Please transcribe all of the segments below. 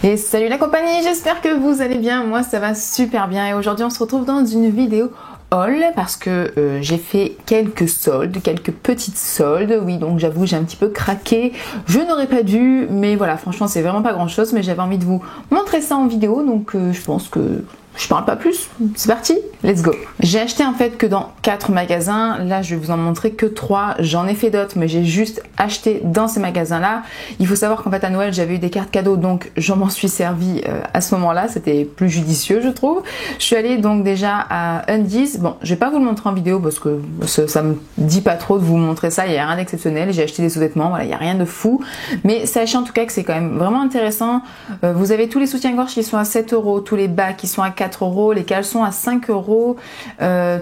Et salut la compagnie, j'espère que vous allez bien, moi ça va super bien et aujourd'hui on se retrouve dans une vidéo haul parce que j'ai fait quelques soldes, quelques petites soldes, oui donc j'avoue j'ai un petit peu craqué, je n'aurais pas dû mais voilà franchement c'est vraiment pas grand chose mais j'avais envie de vous montrer ça en vidéo donc je pense que je parle pas plus, c'est parti, let's go. J'ai acheté en fait que dans 4 magasins, là je vais vous en montrer que 3, j'en ai fait d'autres mais j'ai juste acheté dans ces magasins là. Il faut savoir qu'en fait à Noël j'avais eu des cartes cadeaux donc je m'en suis servi à ce moment là, c'était plus judicieux je trouve. Je suis allée donc déjà à Undies, bon je vais pas vous le montrer en vidéo parce que ça me dit pas trop de vous montrer ça, il y a rien d'exceptionnel, j'ai acheté des sous-vêtements, voilà il y a rien de fou. Mais sachez en tout cas que c'est quand même vraiment intéressant, vous avez tous les soutiens-gorge qui sont à 7 €, tous les bas qui sont à 4 €, les caleçons à 5 €,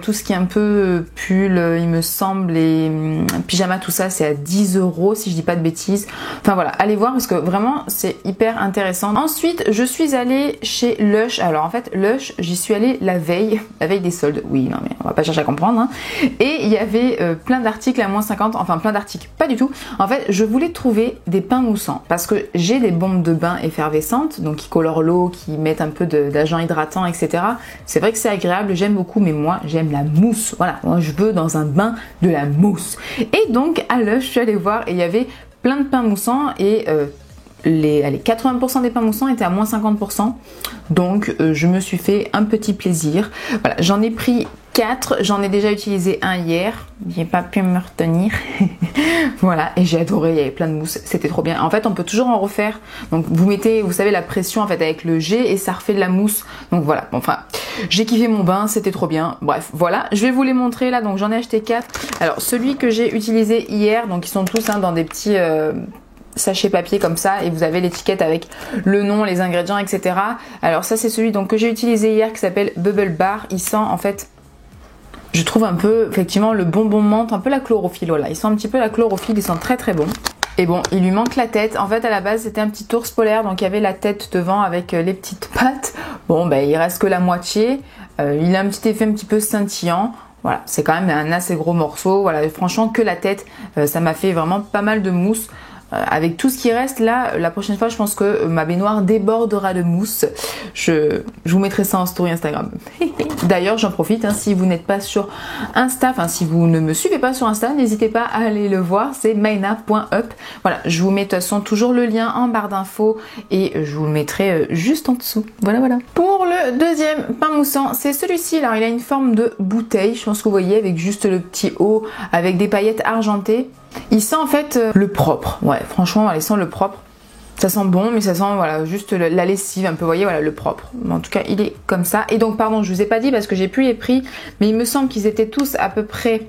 tout ce qui est un peu pull, il me semble, les pyjamas, tout ça c'est à 10 € si je dis pas de bêtises. Enfin voilà, allez voir parce que vraiment c'est hyper intéressant. Ensuite je suis allée chez Lush, alors en fait Lush j'y suis allée la veille des soldes, oui non mais on va pas chercher à comprendre hein. Et il y avait plein d'articles à moins 50, enfin plein d'articles, pas du tout. En fait je voulais trouver des pains moussants parce que j'ai des bombes de bain effervescentes, donc qui colorent l'eau, qui mettent un peu d'agent hydratant, etc. C'est vrai que c'est agréable, j'aime beaucoup, mais moi j'aime la mousse. Voilà, moi je veux dans un bain de la mousse. Et donc à Lush, je suis allée voir et il y avait plein de pains moussants et les 80% des pains moussants étaient à moins 50%. Donc je me suis fait un petit plaisir. Voilà, j'en ai pris 4, j'en ai déjà utilisé un hier, j'ai pas pu me retenir. Voilà, et j'ai adoré, il y avait plein de mousse, c'était trop bien. En fait, on peut toujours en refaire. Donc vous mettez, vous savez, la pression en fait avec le jet et ça refait de la mousse. Donc voilà, enfin, j'ai kiffé mon bain, c'était trop bien. Bref, voilà, je vais vous les montrer là. Donc j'en ai acheté 4. Alors celui que j'ai utilisé hier, donc ils sont tous hein, dans des petits sachet papier comme ça et vous avez l'étiquette avec le nom, les ingrédients, etc. Alors ça c'est celui donc que j'ai utilisé hier qui s'appelle Bubble Bar. Il sent en fait, je trouve un peu effectivement le bonbon menthe, un peu la chlorophylle, voilà. Il sent un petit peu la chlorophylle, il sent très très bon. Et bon, il lui manque la tête. En fait, à la base, c'était un petit ours polaire, donc il y avait la tête devant avec les petites pattes. Bon, ben il reste que la moitié. Il a un petit effet un petit peu scintillant. Voilà, c'est quand même un assez gros morceau. Voilà, franchement, que la tête, ça m'a fait vraiment pas mal de mousse. Avec tout ce qui reste là, la prochaine fois je pense que ma baignoire débordera de mousse. Je vous mettrai ça en story Instagram. D'ailleurs j'en profite, hein, si vous n'êtes pas sur Insta, enfin si vous ne me suivez pas sur Insta, n'hésitez pas à aller le voir, c'est maina.up. Voilà, je vous mets de toute façon toujours le lien en barre d'infos et je vous le mettrai juste en dessous. Voilà voilà. Pour le deuxième pain moussant, c'est celui-ci. Alors il a une forme de bouteille, je pense que vous voyez, avec juste le petit haut, avec des paillettes argentées. Il sent en fait le propre, ouais franchement il sent le propre, ça sent bon mais ça sent voilà juste la lessive un peu, vous voyez voilà le propre, mais en tout cas il est comme ça. Et donc pardon je vous ai pas dit parce que j'ai plus les prix mais il me semble qu'ils étaient tous à peu près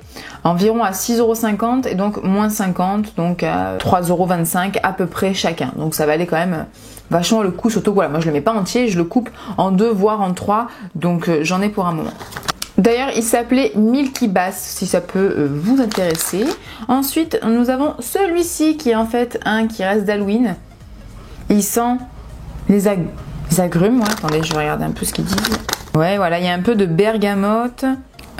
environ à 6,50 € et donc moins 50 donc à 3,25 € à peu près chacun, donc ça valait quand même vachement le coup, surtout voilà moi je le mets pas entier, je le coupe en 2 voire en 3 donc j'en ai pour un moment. D'ailleurs, il s'appelait Milky Bass, si ça peut vous intéresser. Ensuite, nous avons celui-ci qui est en fait un qui reste d'Halloween. Il sent les agrumes. Ouais, attendez, je vais regarder un peu ce qu'ils disent. Ouais, voilà, il y a un peu de bergamote,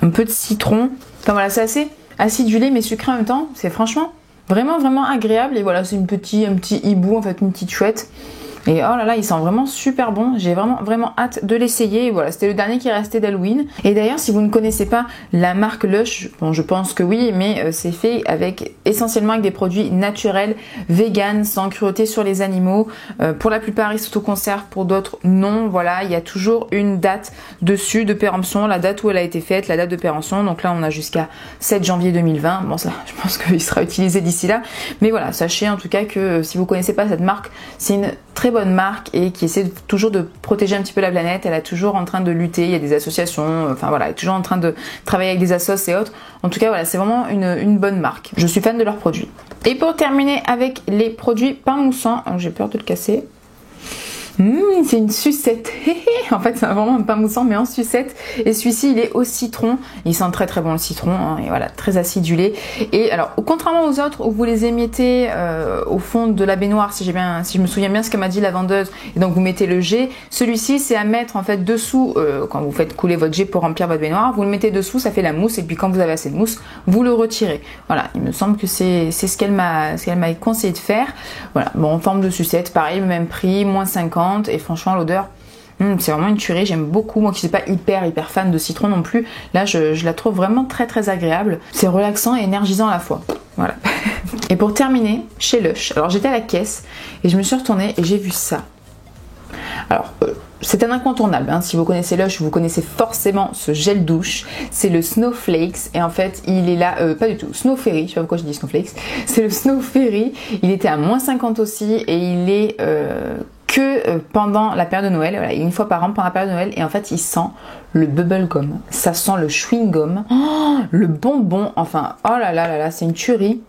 un peu de citron. Enfin voilà, c'est assez acidulé mais sucré en même temps. C'est franchement vraiment vraiment agréable. Et voilà, c'est un petit hibou, en fait, une petite chouette. Et oh là là, il sent vraiment super bon. J'ai vraiment hâte de l'essayer. Et voilà, c'était le dernier qui restait d'Halloween. Et d'ailleurs, si vous ne connaissez pas la marque Lush, bon, je pense que oui, mais c'est fait avec essentiellement avec des produits naturels, vegan, sans cruauté sur les animaux. Pour la plupart, ils s'auto-conservent, pour d'autres, non. Voilà, il y a toujours une date dessus de péremption, la date où elle a été faite, la date de péremption. Donc là, on a jusqu'à 7 janvier 2020. Bon, ça, je pense qu'il sera utilisé d'ici là. Mais voilà, sachez en tout cas que si vous connaissez pas cette marque, c'est une très bonne marque et qui essaie toujours de protéger un petit peu la planète. Elle est toujours en train de lutter, il y a des associations, enfin voilà, elle est toujours en train de travailler avec des assos et autres. En tout cas voilà, c'est vraiment une bonne marque. Je suis fan de leurs produits. Et pour terminer avec les produits pain moussant, j'ai peur de le casser. C'est une sucette. En fait, c'est vraiment un pain moussant, mais en sucette. Et celui-ci, il est au citron. Il sent très très bon le citron. Hein, et voilà, très acidulé. Et alors, contrairement aux autres où vous les émiettez au fond de la baignoire, si je me souviens bien ce que m'a dit la vendeuse, et donc vous mettez le jet. Celui-ci, c'est à mettre en fait dessous quand vous faites couler votre jet pour remplir votre baignoire. Vous le mettez dessous, ça fait la mousse. Et puis quand vous avez assez de mousse, vous le retirez. Voilà, il me semble que c'est ce qu'elle m'a conseillé de faire. Voilà, bon, en forme de sucette, pareil, le même prix, moins 50. menthe et franchement l'odeur, c'est vraiment une tuerie, j'aime beaucoup. Moi qui suis pas hyper fan de citron non plus, là je la trouve vraiment très agréable. C'est relaxant et énergisant à la fois. Voilà. Et pour terminer, chez Lush, alors j'étais à la caisse et je me suis retournée et j'ai vu ça. Alors, c'est un incontournable, hein. Si vous connaissez Lush, vous connaissez forcément ce gel douche. C'est le Snowflakes et en fait, il est là, pas du tout, Snow Fairy, je sais pas pourquoi je dis Snowflakes. C'est le Snow Fairy, il était à -50 aussi et il est que pendant la période de Noël, voilà, une fois par an pendant la période de Noël et en fait, il sent le bubblegum, ça sent le chewing gum, le bonbon, enfin, oh là là, c'est une tuerie.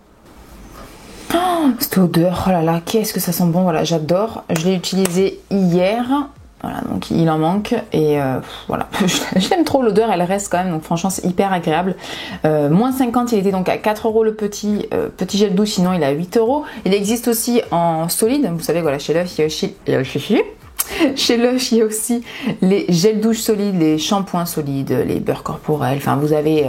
Cette odeur, oh là là, qu'est-ce que ça sent bon, voilà, j'adore. Je l'ai utilisé hier, voilà, donc il en manque et voilà, je l'aime trop l'odeur, elle reste quand même, donc franchement c'est hyper agréable. -50, il était donc à 4 € le petit gel douche, sinon il est à 8 €. Il existe aussi en solide, vous savez, voilà, chez Lush, chez Lush, il y a aussi les gels douche solides, les shampoings solides, les beurres corporels, enfin vous avez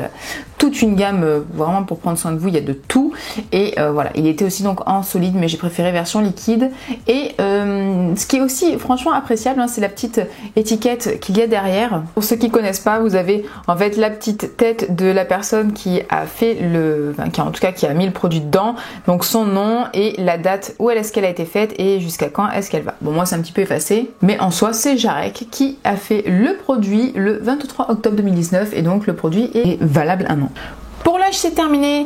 toute une gamme vraiment pour prendre soin de vous, il y a de tout. Et voilà, il était aussi donc en solide, mais j'ai préféré version liquide. Et ce qui est aussi franchement appréciable, hein, c'est la petite étiquette qu'il y a derrière. Pour ceux qui connaissent pas, vous avez en fait la petite tête de la personne qui a fait qui a mis le produit dedans, donc son nom et la date où est-ce qu'elle a été faite et jusqu'à quand est-ce qu'elle va. Bon, moi c'est un petit peu effacé, mais en soi c'est Jarek qui a fait le produit le 23 octobre 2019 et donc le produit est valable un an. Pour Lush c'est terminé.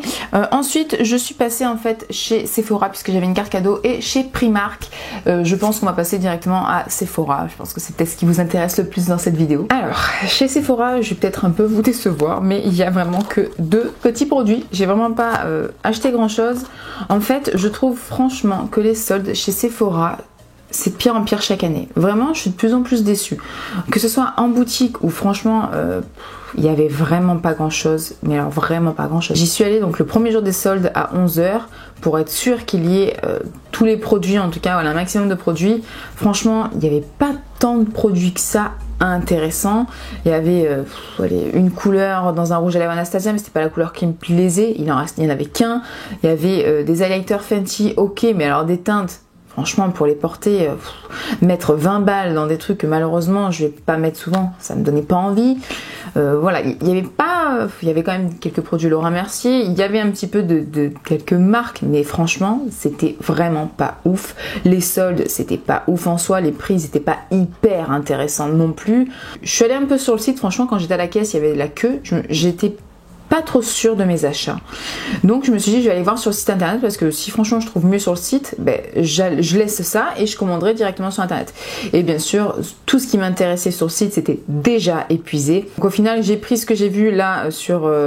Ensuite je suis passée en fait chez Sephora puisque j'avais une carte cadeau et chez Primark. Je pense qu'on va passer directement à Sephora. Je pense que c'est peut-être ce qui vous intéresse le plus dans cette vidéo. Alors chez Sephora je vais peut-être un peu vous décevoir, mais il y a vraiment que 2 petits produits. J'ai vraiment pas acheté grand chose. En fait je trouve franchement que les soldes chez Sephora, c'est de pire en pire chaque année. Vraiment, je suis de plus en plus déçue. Que ce soit en boutique ou franchement, il y avait vraiment pas grand chose. Mais alors vraiment pas grand chose. J'y suis allée donc le premier jour des soldes à 11 h pour être sûre qu'il y ait tous les produits, en tout cas voilà, un maximum de produits. Franchement, il n'y avait pas tant de produits que ça intéressants. Il y avait une couleur dans un rouge à lèvres Anastasia, mais c'était pas la couleur qui me plaisait. Il y en avait qu'un. Il y avait des highlighters Fenty, ok, mais alors des teintes. Franchement, pour les porter, mettre 20 balles dans des trucs que malheureusement je vais pas mettre souvent, ça me donnait pas envie. Voilà, il y avait quand même quelques produits Laura Mercier, il y avait un petit peu de quelques marques, mais franchement, c'était vraiment pas ouf. Les soldes, c'était pas ouf en soi, les prix, c'était pas hyper intéressant non plus. Je suis allée un peu sur le site, franchement, quand j'étais à la caisse, il y avait la queue, j'étais pas trop sûre de mes achats. Donc je me suis dit je vais aller voir sur le site internet parce que si franchement je trouve mieux sur le site, ben, je laisse ça et je commanderai directement sur internet. Et bien sûr, tout ce qui m'intéressait sur le site c'était déjà épuisé. Donc au final j'ai pris ce que j'ai vu là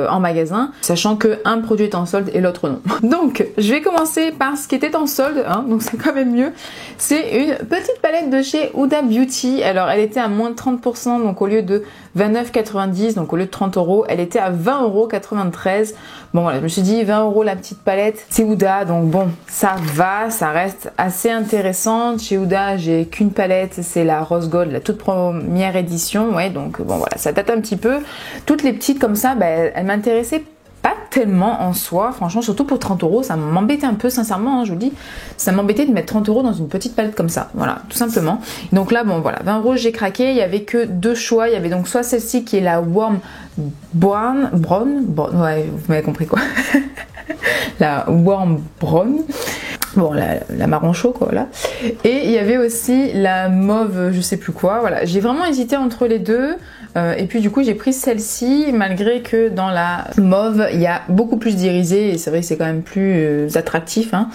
en magasin, sachant que un produit est en solde et l'autre non. Donc je vais commencer par ce qui était en solde, hein, donc c'est quand même mieux. C'est une petite palette de chez Huda Beauty. Alors elle était à moins de 30%, donc au lieu de 29,90, donc au lieu de 30 €, elle était à 20,93 €. Bon voilà, je me suis dit 20 € la petite palette, c'est Huda, donc bon, ça va, ça reste assez intéressante. Chez Huda, j'ai qu'une palette, c'est la Rose Gold, la toute première édition, ouais, donc bon voilà, ça date un petit peu. Toutes les petites comme ça, ben, elles m'intéressaient pas tellement en soi, franchement, surtout pour 30 €, ça m'embêtait un peu, sincèrement, hein, je vous le dis, ça m'embêtait de mettre 30 € dans une petite palette comme ça, voilà, tout simplement. Donc là, bon, voilà, 20 € j'ai craqué, il y avait que 2 choix, il y avait donc soit celle-ci qui est la Warm Brown, ouais, vous m'avez compris quoi, la Warm Brown, bon, la marron chaud quoi, là, et il y avait aussi la mauve, je sais plus quoi, voilà, j'ai vraiment hésité entre les deux. Et puis du coup j'ai pris celle-ci malgré que dans la mauve il y a beaucoup plus d'irisé et c'est vrai que c'est quand même plus attractif, hein.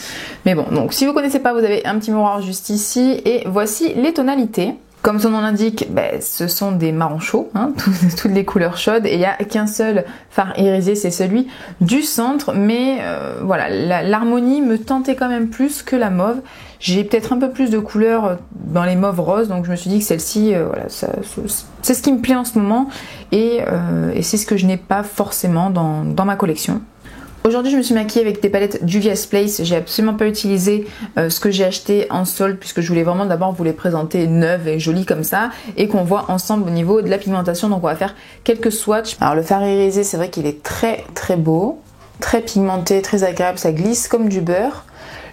Mais bon, donc si vous connaissez pas, vous avez un petit miroir juste ici et voici les tonalités. Comme son nom l'indique, ben, ce sont des marrons chauds, hein, toutes les couleurs chaudes, et il n'y a qu'un seul fard irisé, c'est celui du centre, mais voilà, l'harmonie me tentait quand même plus que la mauve. J'ai peut-être un peu plus de couleurs dans les mauves roses, donc je me suis dit que celle-ci, voilà, c'est ce qui me plaît en ce moment, et c'est ce que je n'ai pas forcément dans ma collection. Aujourd'hui je me suis maquillée avec des palettes Juvia's Place, j'ai absolument pas utilisé ce que j'ai acheté en solde puisque je voulais vraiment d'abord vous les présenter neuves et jolies comme ça et qu'on voit ensemble au niveau de la pigmentation, donc on va faire quelques swatchs. Alors le fard irisé c'est vrai qu'il est très beau, très pigmenté, très agréable, ça glisse comme du beurre.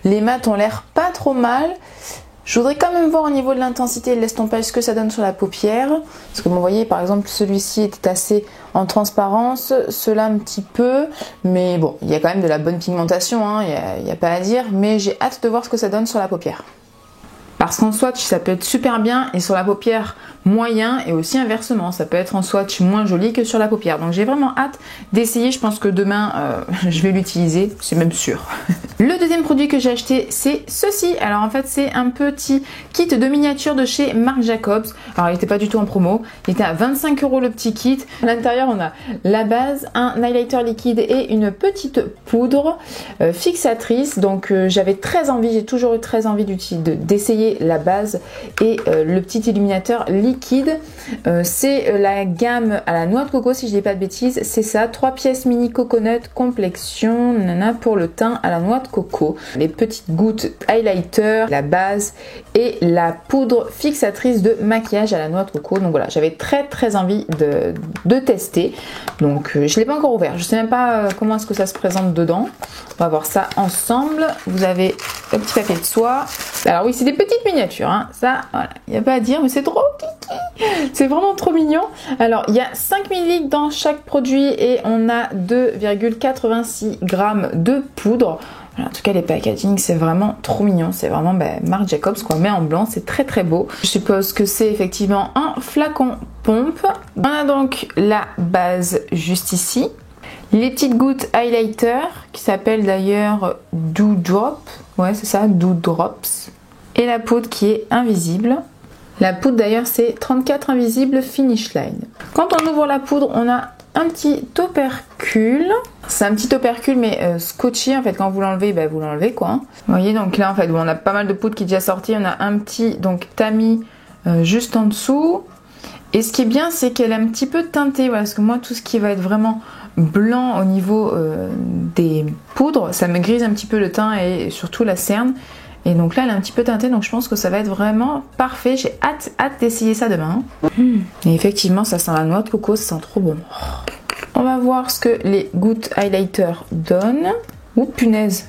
Les mats ont l'air pas trop mal. Je voudrais quand même voir au niveau de l'intensité et de l'estompage ce que ça donne sur la paupière. Parce que vous voyez, par exemple, celui-ci était assez en transparence, ceux-là un petit peu. Mais bon, il y a quand même de la bonne pigmentation, hein, il n'y a pas à dire. Mais j'ai hâte de voir ce que ça donne sur la paupière. Parce qu'en swatch, ça peut être super bien et sur la paupière moyen, et aussi inversement, ça peut être en swatch moins joli que sur la paupière. Donc j'ai vraiment hâte d'essayer, je pense que demain je vais l'utiliser, c'est même sûr. Le deuxième produit que j'ai acheté, c'est ceci. Alors en fait c'est un petit kit de miniature de chez Marc Jacobs. Alors il n'était pas du tout en promo, il était à 25 € le petit kit. À l'intérieur on a la base, un highlighter liquide et une petite poudre fixatrice. Donc j'avais très envie, j'ai toujours eu très envie d'essayer la base et le petit illuminateur liquide. C'est la gamme à la noix de coco si je dis pas de bêtises, c'est ça, 3 pièces mini coconut complexion nana pour le teint à la noix de coco, les petites gouttes highlighter, la base et la poudre fixatrice de maquillage à la noix de coco. Donc voilà, j'avais très envie de tester, donc je l'ai pas encore ouvert, je sais même pas comment est-ce que ça se présente dedans. On va voir ça ensemble. Vous avez le petit papier de soie. Alors oui, c'est des petites miniatures, hein. Ça, voilà, il n'y a pas à dire, mais c'est trop kiki. C'est vraiment trop mignon. Alors, il y a 5 ml dans chaque produit et on a 2,86 g de poudre. Voilà, en tout cas, les packaging, c'est vraiment trop mignon. C'est vraiment Marc Jacobs, quoi, mais en blanc. C'est très beau. Je suppose que c'est effectivement un flacon pompe. On a donc la base juste ici. Les petites gouttes highlighter qui s'appellent d'ailleurs Dew Drop. Ouais, c'est ça, Dew Drops. Et la poudre qui est invisible. La poudre d'ailleurs c'est 34 invisible finish line. Quand on ouvre la poudre, on a un petit opercule. C'est un petit opercule mais scotché en fait. Quand vous l'enlevez, vous l'enlevez quoi. Vous voyez, donc là en fait on a pas mal de poudre qui est déjà sortie. On a un petit donc tamis juste en dessous. Et ce qui est bien, c'est qu'elle est un petit peu teintée. Voilà, parce que moi tout ce qui va être vraiment blanc au niveau des poudres, ça me grise un petit peu le teint et surtout la cerne. Et donc là elle est un petit peu teintée, donc je pense que ça va être vraiment parfait. J'ai hâte d'essayer ça demain. Et effectivement ça sent la noix de coco, ça sent trop bon. On va voir ce que les gouttes highlighter donnent. Ouh punaise.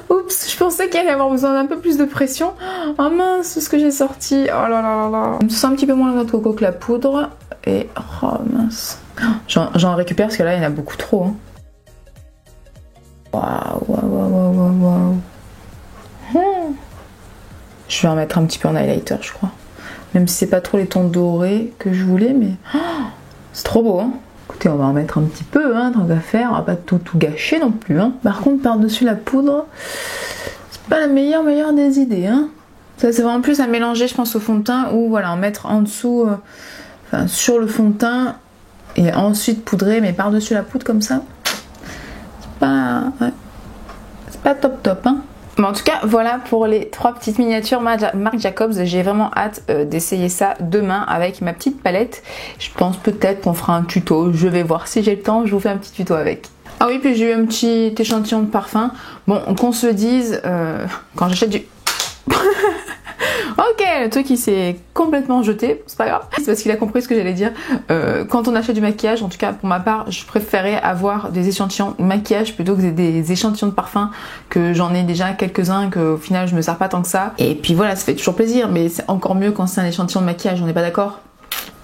Oups, je pensais qu'il allait avoir besoin d'un peu plus de pression. Oh mince, ce que j'ai sorti. Oh là là là là. Je sens un petit peu moins la noix de coco que la poudre. Et oh mince. J'en récupère parce que là il y en a beaucoup trop. Hein. Waouh. Je vais en mettre un petit peu en highlighter, je crois. Même si c'est pas trop les tons dorés que je voulais, mais c'est trop beau. Hein. Écoutez, on va en mettre un petit peu, hein, tant qu'à faire. On va pas tout gâcher non plus. Hein. Par contre, par-dessus la poudre, c'est pas la meilleure des idées. Hein. Ça, c'est vraiment plus à mélanger, je pense, au fond de teint ou voilà, en mettre en dessous, enfin, sur le fond de teint et ensuite poudrer, mais par-dessus la poudre comme ça. C'est pas top. Hein. Mais en tout cas, voilà pour les 3 petites miniatures Marc Jacobs. J'ai vraiment hâte d'essayer ça demain avec ma petite palette. Je pense peut-être qu'on fera un tuto. Je vais voir si j'ai le temps. Je vous fais un petit tuto avec. Ah oui, puis j'ai eu un petit échantillon de parfum. Bon, qu'on se le dise, quand j'achète du... Ok, le truc il s'est complètement jeté, c'est pas grave. C'est parce qu'il a compris ce que j'allais dire. Quand on achète du maquillage, en tout cas pour ma part, je préférais avoir des échantillons de maquillage plutôt que des échantillons de parfum, que j'en ai déjà quelques-uns, qu'au final je me sers pas tant que ça. Et puis voilà, ça fait toujours plaisir, mais c'est encore mieux quand c'est un échantillon de maquillage, on n'est pas d'accord ?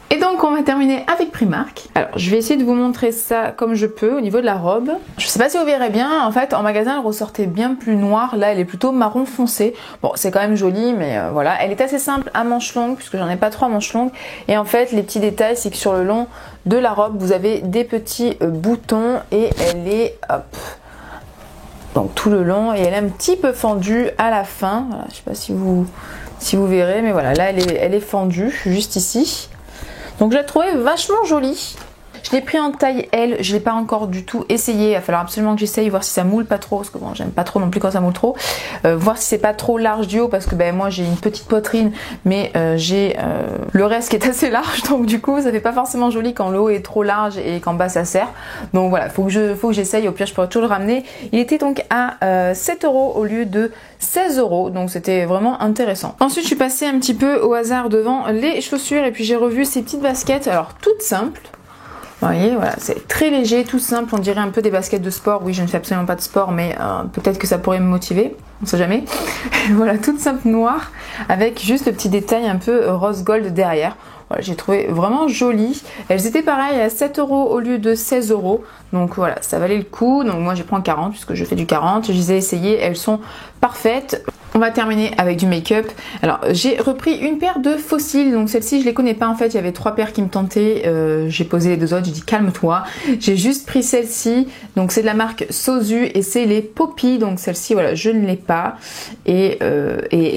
Et donc on va terminer avec Primark. Alors je vais essayer de vous montrer ça comme je peux au niveau de la robe. Je sais pas si vous verrez bien, en fait en magasin elle ressortait bien plus noire, là elle est plutôt marron foncé. Bon c'est quand même joli mais voilà, elle est assez simple à manches longues puisque j'en ai pas trop à manches longues. Et en fait les petits détails c'est que sur le long de la robe vous avez des petits boutons et elle est hop, donc tout le long et elle est un petit peu fendue à la fin. Voilà, je sais pas si vous verrez mais voilà, là elle est fendue juste ici. Donc je la trouvais vachement jolie. Je l'ai pris en taille L, je ne l'ai pas encore du tout essayé. Il va falloir absolument que j'essaye, voir si ça moule pas trop. Parce que bon, j'aime pas trop non plus quand ça moule trop. Voir si c'est pas trop large du haut. Parce que moi j'ai une petite poitrine. Mais j'ai le reste qui est assez large. Donc du coup ça fait pas forcément joli quand le haut est trop large et qu'en bas ça serre. Donc voilà, faut que j'essaye. Au pire je pourrais toujours le ramener. Il était donc à 7 € au lieu de 16 €. Donc c'était vraiment intéressant. Ensuite je suis passée un petit peu au hasard devant les chaussures. Et puis j'ai revu ces petites baskets. Alors toutes simples. Vous voyez, voilà, c'est très léger, tout simple, on dirait un peu des baskets de sport. Oui, je ne fais absolument pas de sport, mais peut-être que ça pourrait me motiver, on sait jamais. Voilà, toute simple noire, avec juste le petit détail un peu rose gold derrière. Voilà, j'ai trouvé vraiment jolies. Elles étaient pareilles à 7 € au lieu de 16 €. Donc voilà, ça valait le coup. Donc moi, je prends 40 puisque je fais du 40. Je les ai essayées, elles sont parfaites. On va terminer avec du make-up. Alors, j'ai repris une paire de fossiles. Donc celle-ci, je les connais pas en fait. Il y avait 3 paires qui me tentaient. J'ai posé les 2 autres. J'ai dit calme-toi. J'ai juste pris celle-ci. Donc c'est de la marque Sosu et c'est les Poppy. Donc celle-ci, voilà, je ne l'ai pas. Et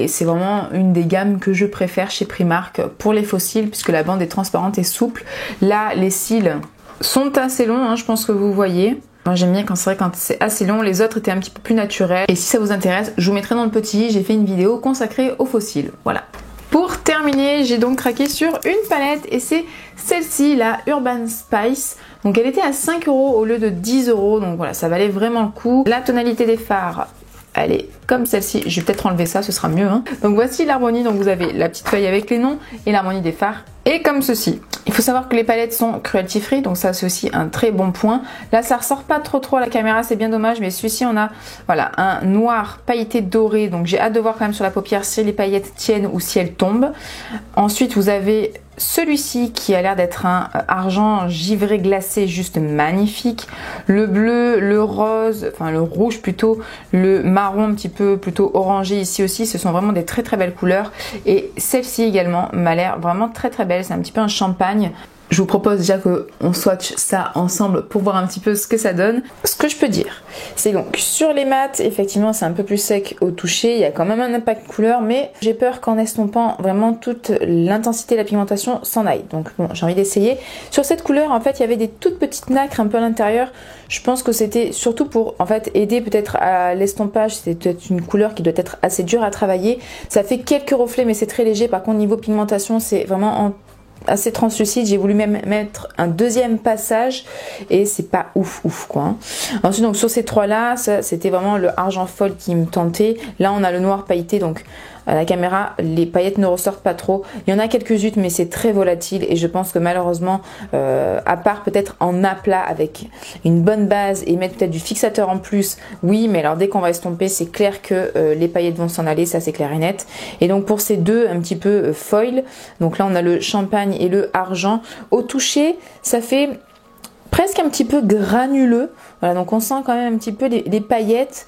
c'est vraiment une des gammes que je préfère chez Primark pour les fossiles puisque la bande est transparente et souple. Là, les cils sont assez longs, hein, je pense que vous voyez. Moi j'aime bien quand c'est assez long, les autres étaient un petit peu plus naturels. Et si ça vous intéresse, je vous mettrai dans le petit, j'ai fait une vidéo consacrée aux fossiles. Voilà. Pour terminer, j'ai donc craqué sur une palette et c'est celle-ci, la Urban Spice. Donc elle était à 5 € au lieu de 10 €, donc voilà, ça valait vraiment le coup. La tonalité des fards, elle est comme celle-ci, je vais peut-être enlever ça, ce sera mieux. Hein. Donc voici l'harmonie, donc vous avez la petite feuille avec les noms et l'harmonie des fards. Et comme ceci. Il faut savoir que les palettes sont cruelty free, donc ça c'est aussi un très bon point. Là ça ressort pas trop à la caméra, c'est bien dommage, mais celui-ci on a voilà un noir pailleté doré, donc j'ai hâte de voir quand même sur la paupière si les paillettes tiennent ou si elles tombent. Ensuite vous avez celui-ci qui a l'air d'être un argent givré glacé juste magnifique. Le bleu, le rose, enfin le rouge plutôt, le marron un petit peu plutôt orangé ici aussi, ce sont vraiment des très belles couleurs. Et celle-ci également m'a l'air vraiment très belle, c'est un petit peu un champagne. Je vous propose déjà qu'on swatch ça ensemble pour voir un petit peu ce que ça donne. Ce que je peux dire, c'est donc sur les mats, effectivement c'est un peu plus sec au toucher, il y a quand même un impact couleur, mais j'ai peur qu'en estompant vraiment toute l'intensité de la pigmentation s'en aille. Donc bon, j'ai envie d'essayer. Sur cette couleur, en fait, il y avait des toutes petites nacres un peu à l'intérieur. Je pense que c'était surtout pour en fait aider peut-être à l'estompage. C'est peut-être une couleur qui doit être assez dure à travailler. Ça fait quelques reflets, mais c'est très léger. Par contre, niveau pigmentation, c'est vraiment assez translucide. J'ai voulu même mettre un deuxième passage et c'est pas ouf quoi. Hein. Ensuite donc sur ces trois là, ça c'était vraiment le argent folle qui me tentait. Là on a le noir pailleté, donc à la caméra les paillettes ne ressortent pas trop. Il y en a quelques-unes mais c'est très volatile et je pense que malheureusement à part peut-être en aplat avec une bonne base et mettre peut-être du fixateur en plus, oui, mais alors dès qu'on va estomper c'est clair que les paillettes vont s'en aller, ça c'est clair et net. Et donc pour ces deux un petit peu foil, donc là on a le champagne et le argent, au toucher ça fait presque un petit peu granuleux, voilà, donc on sent quand même un petit peu les paillettes.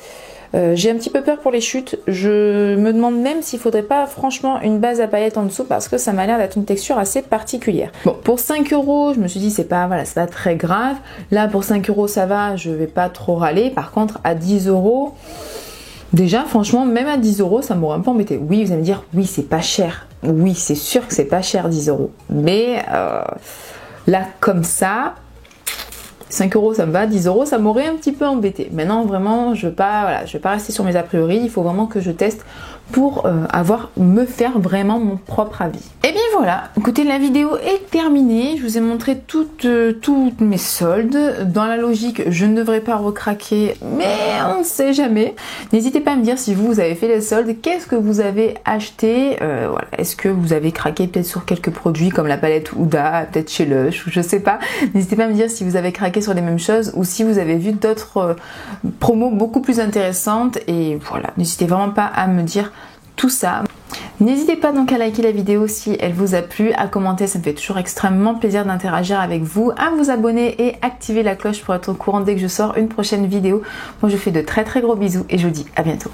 J'ai un petit peu peur pour les chutes, je me demande même s'il faudrait pas franchement une base à paillettes en dessous parce que ça m'a l'air d'être une texture assez particulière. Bon, pour 5 €, je me suis dit c'est pas très grave. Là pour 5 € ça va, je vais pas trop râler. Par contre à 10 €, déjà franchement même à 10 € ça m'aurait un peu embêté. Oui, vous allez me dire oui c'est pas cher. Oui c'est sûr que c'est pas cher 10 €. Mais là comme ça, 5 € ça me va, 10 € ça m'aurait un petit peu embêté. Maintenant vraiment je veux pas rester sur mes a priori, il faut vraiment que je teste pour me faire vraiment mon propre avis. Et bien voilà, écoutez, la vidéo est terminée, je vous ai montré toutes mes soldes. Dans la logique, je ne devrais pas recraquer, mais on ne sait jamais. N'hésitez pas à me dire si vous avez fait les soldes, qu'est-ce que vous avez acheté, voilà. Est-ce que vous avez craqué peut-être sur quelques produits comme la palette Huda, peut-être chez Lush, ou je sais pas. N'hésitez pas à me dire si vous avez craqué sur les mêmes choses ou si vous avez vu d'autres promos beaucoup plus intéressantes. Et voilà, n'hésitez vraiment pas à me dire tout ça. N'hésitez pas donc à liker la vidéo si elle vous a plu, à commenter, ça me fait toujours extrêmement plaisir d'interagir avec vous, à vous abonner et activer la cloche pour être au courant dès que je sors une prochaine vidéo. Moi je vous fais de très gros bisous et je vous dis à bientôt.